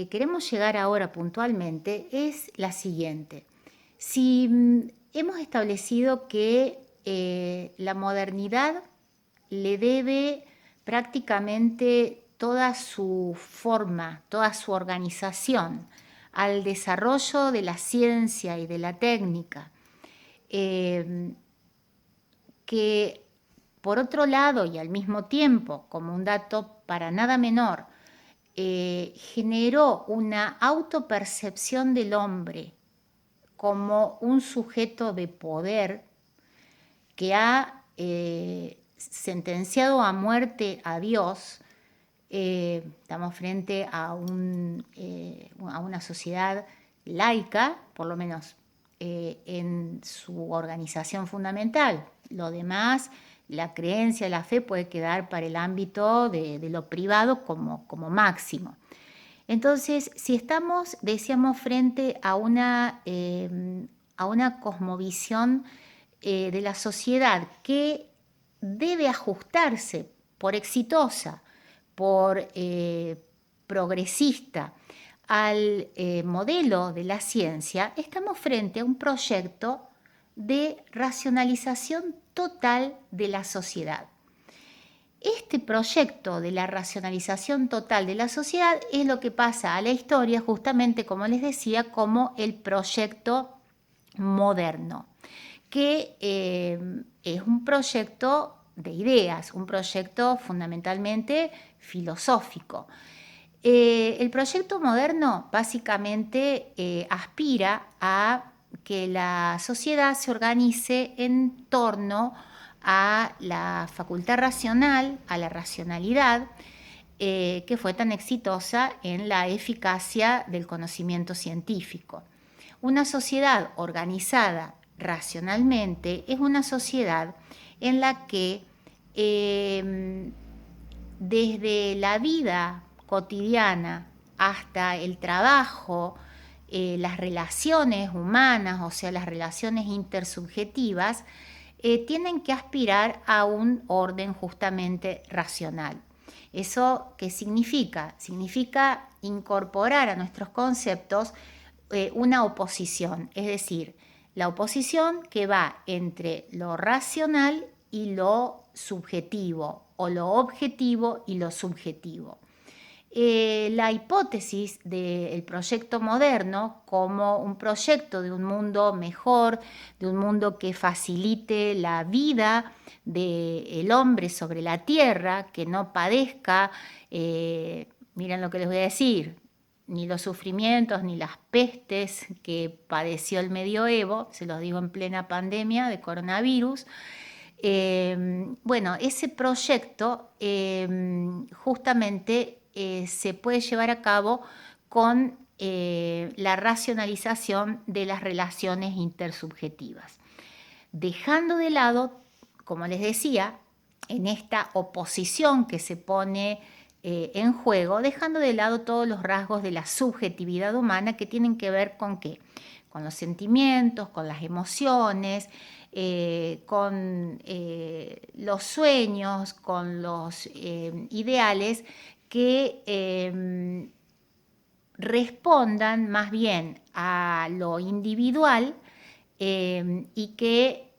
que queremos llegar ahora puntualmente es la siguiente. Si hemos establecido que la modernidad le debe prácticamente toda su forma, toda su organización al desarrollo de la ciencia y de la técnica, que por otro lado y al mismo tiempo, como un dato para nada menor, generó una autopercepción del hombre como un sujeto de poder que ha sentenciado a muerte a Dios. Estamos frente a una sociedad laica, por lo menos en su organización fundamental. Lo demás, la creencia, la fe puede quedar para el ámbito de lo privado como máximo. Entonces, si estamos, decíamos, frente a una cosmovisión de la sociedad que debe ajustarse por exitosa, por progresista, al modelo de la ciencia, estamos frente a un proyecto de racionalización total de la sociedad. Este proyecto de la racionalización total de la sociedad es lo que pasa a la historia, justamente como les decía, como el proyecto moderno, que es un proyecto de ideas, un proyecto fundamentalmente filosófico. El proyecto moderno básicamente aspira a que la sociedad se organice en torno a la facultad racional, a la racionalidad, que fue tan exitosa en la eficacia del conocimiento científico. Una sociedad organizada racionalmente es una sociedad en la que desde la vida cotidiana hasta el trabajo, las relaciones humanas, o sea, las relaciones intersubjetivas, tienen que aspirar a un orden justamente racional. ¿Eso qué significa? Significa incorporar a nuestros conceptos una oposición, es decir, la oposición que va entre lo racional y lo subjetivo, o lo objetivo y lo subjetivo. La hipótesis del proyecto moderno como un proyecto de un mundo mejor, de un mundo que facilite la vida del hombre sobre la tierra, que no padezca, miren lo que les voy a decir, ni los sufrimientos ni las pestes que padeció el medioevo, se los digo en plena pandemia de coronavirus. Bueno, ese proyecto justamente se puede llevar a cabo con la racionalización de las relaciones intersubjetivas, dejando de lado, como les decía, en esta oposición que se pone en juego, dejando de lado todos los rasgos de la subjetividad humana que tienen que ver con ¿qué? Con los sentimientos, con las emociones, con los sueños, con los ideales que respondan más bien a lo individual y que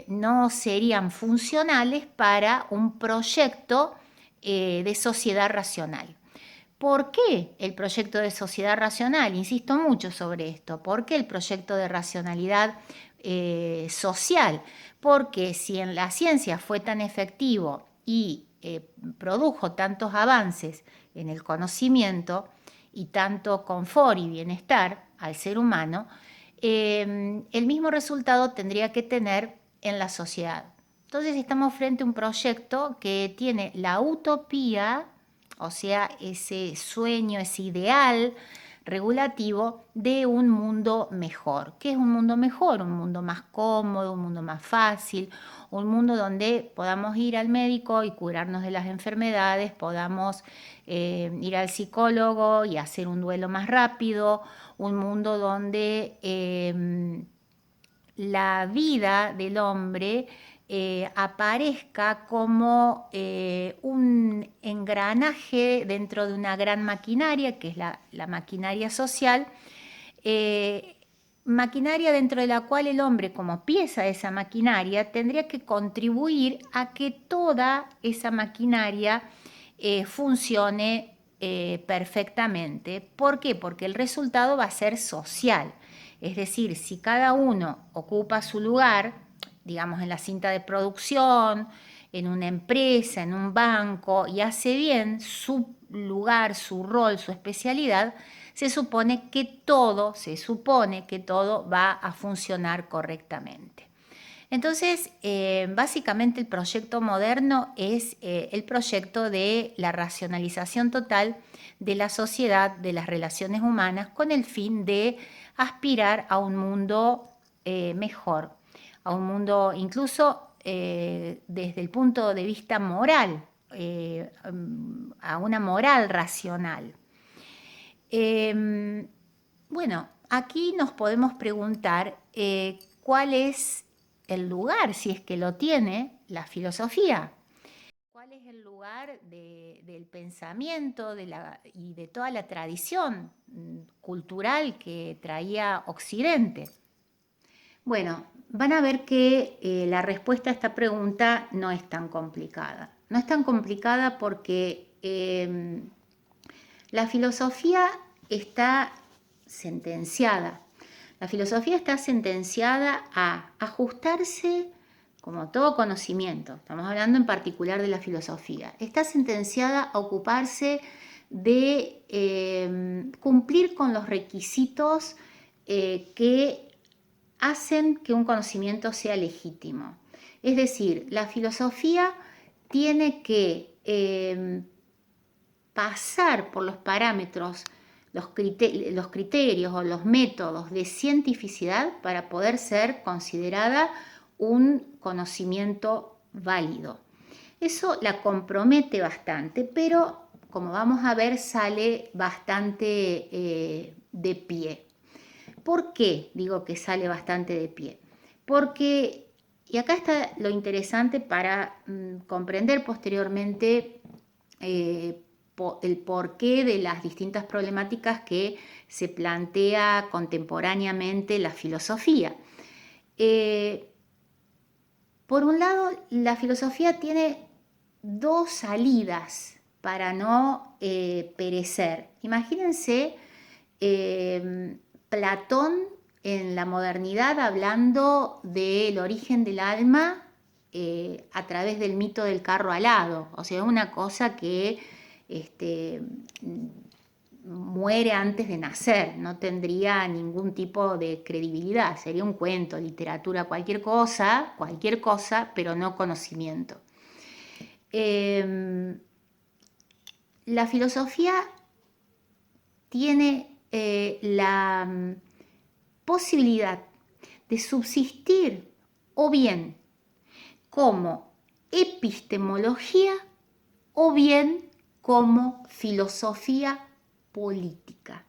no serían funcionales para un proyecto de sociedad racional. ¿Por qué el proyecto de sociedad racional? Insisto mucho sobre esto. ¿Por qué el proyecto de racionalidad social? Porque si en la ciencia fue tan efectivo y produjo tantos avances en el conocimiento y tanto confort y bienestar al ser humano, el mismo resultado tendría que tener en la sociedad. Entonces estamos frente a un proyecto que tiene la utopía, o sea, ese sueño, ese ideal regulativo de un mundo mejor. ¿Qué es un mundo mejor? Un mundo más cómodo, un mundo más fácil, un mundo donde podamos ir al médico y curarnos de las enfermedades, podamos ir al psicólogo y hacer un duelo más rápido, un mundo donde la vida del hombre aparezca como un engranaje dentro de una gran maquinaria, que es la maquinaria social, maquinaria dentro de la cual el hombre, como pieza de esa maquinaria, tendría que contribuir a que toda esa maquinaria funcione perfectamente. ¿Por qué? Porque el resultado va a ser social. Es decir, si cada uno ocupa su lugar, digamos en la cinta de producción, en una empresa, en un banco, y hace bien su lugar, su rol, su especialidad, se supone que todo va a funcionar correctamente. Entonces, básicamente el proyecto moderno es el proyecto de la racionalización total de la sociedad, de las relaciones humanas, con el fin de aspirar a un mundo mejor, a un mundo incluso desde el punto de vista moral, a una moral racional. Bueno, aquí nos podemos preguntar cuál es el lugar, si es que lo tiene, la filosofía. ¿Cuál es el lugar del pensamiento y de toda la tradición cultural que traía Occidente? Bueno, van a ver que la respuesta a esta pregunta no es tan complicada. No es tan complicada porque la filosofía está sentenciada. La filosofía está sentenciada a ajustarse, como todo conocimiento, estamos hablando en particular de la filosofía, está sentenciada a ocuparse de cumplir con los requisitos que hacen que un conocimiento sea legítimo. Es decir, la filosofía tiene que pasar por los parámetros, los criterios o los métodos de cientificidad para poder ser considerada un conocimiento válido. Eso la compromete bastante, pero como vamos a ver sale bastante de pie. ¿Por qué digo que sale bastante de pie? Porque, y acá está lo interesante para comprender posteriormente el porqué de las distintas problemáticas que se plantea contemporáneamente la filosofía. Por un lado, la filosofía tiene dos salidas para no perecer. Imagínense Platón en la modernidad hablando del origen del alma a través del mito del carro alado. O sea, una cosa que muere antes de nacer, no tendría ningún tipo de credibilidad, sería un cuento, literatura, cualquier cosa, pero no conocimiento. La filosofía tiene la posibilidad de subsistir o bien como epistemología o bien como filosofía política.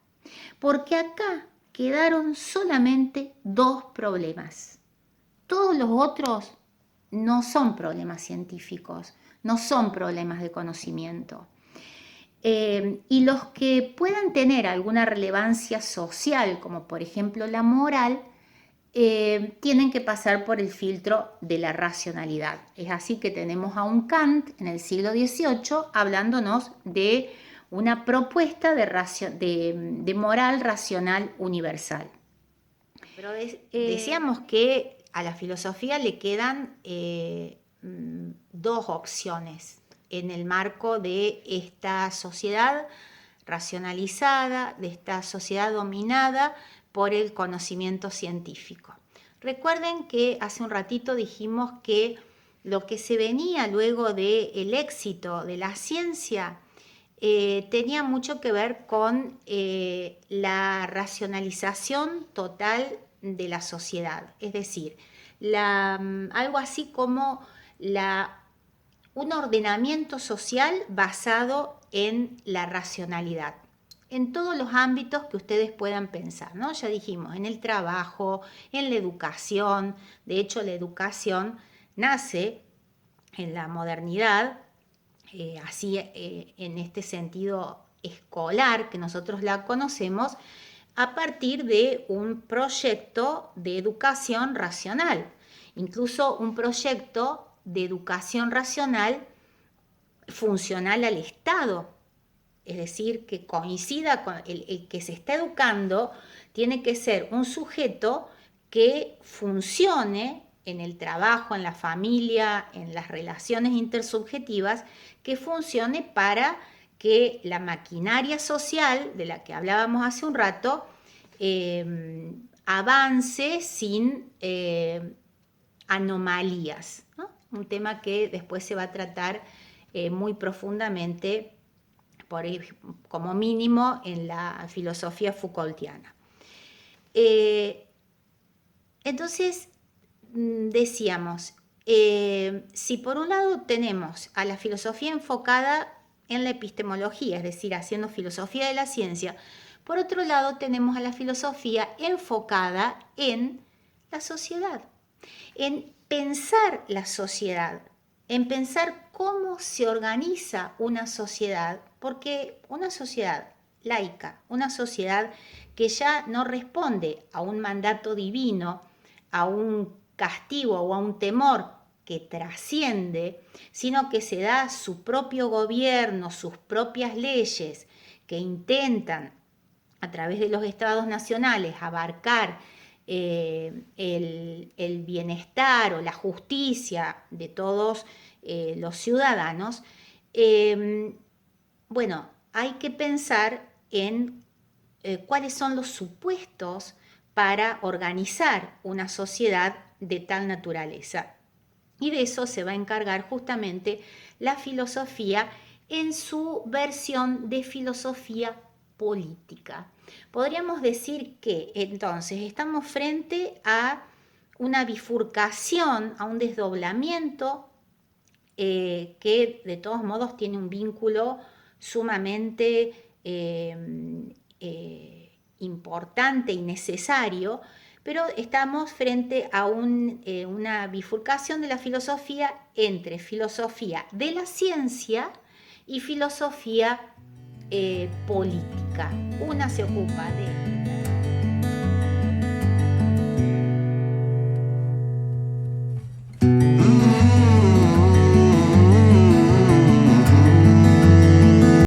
Porque acá quedaron solamente dos problemas. Todos los otros no son problemas científicos, no son problemas de conocimiento. Y los que puedan tener alguna relevancia social, como por ejemplo la moral, tienen que pasar por el filtro de la racionalidad. Es así que tenemos a un Kant en el siglo XVIII hablándonos de una propuesta de moral racional universal. Pero decíamos que a la filosofía le quedan dos opciones en el marco de esta sociedad racionalizada, de esta sociedad dominada por el conocimiento científico. Recuerden que hace un ratito dijimos que lo que se venía luego del éxito de la ciencia tenía mucho que ver con la racionalización total de la sociedad, es decir, algo así como un ordenamiento social basado en la racionalidad, en todos los ámbitos que ustedes puedan pensar, ¿no? Ya dijimos, en el trabajo, en la educación. De hecho, la educación nace en la modernidad, así en este sentido escolar que nosotros la conocemos, a partir de un proyecto de educación racional, incluso un proyecto de educación racional funcional al Estado, es decir, que coincida con el que se está educando, tiene que ser un sujeto que funcione en el trabajo, en la familia, en las relaciones intersubjetivas, que funcione para que la maquinaria social de la que hablábamos hace un rato avance sin anomalías, ¿no? Un tema que después se va a tratar muy profundamente, como mínimo, en la filosofía Foucaultiana. Entonces, decíamos, si por un lado tenemos a la filosofía enfocada en la epistemología, es decir, haciendo filosofía de la ciencia, por otro lado tenemos a la filosofía enfocada en la sociedad, en pensar la sociedad, en pensar cómo se organiza una sociedad, porque una sociedad laica, una sociedad que ya no responde a un mandato divino, a un castigo o a un temor que trasciende, sino que se da su propio gobierno, sus propias leyes, que intentan a través de los estados nacionales abarcar el bienestar o la justicia de todos los ciudadanos, bueno, hay que pensar en cuáles son los supuestos para organizar una sociedad de tal naturaleza. Y de eso se va a encargar justamente la filosofía en su versión de filosofía política. Podríamos decir que entonces estamos frente a una bifurcación, a un desdoblamiento que de todos modos tiene un vínculo sumamente importante y necesario, pero estamos frente a una bifurcación de la filosofía entre filosofía de la ciencia y filosofía política. Una se ocupa de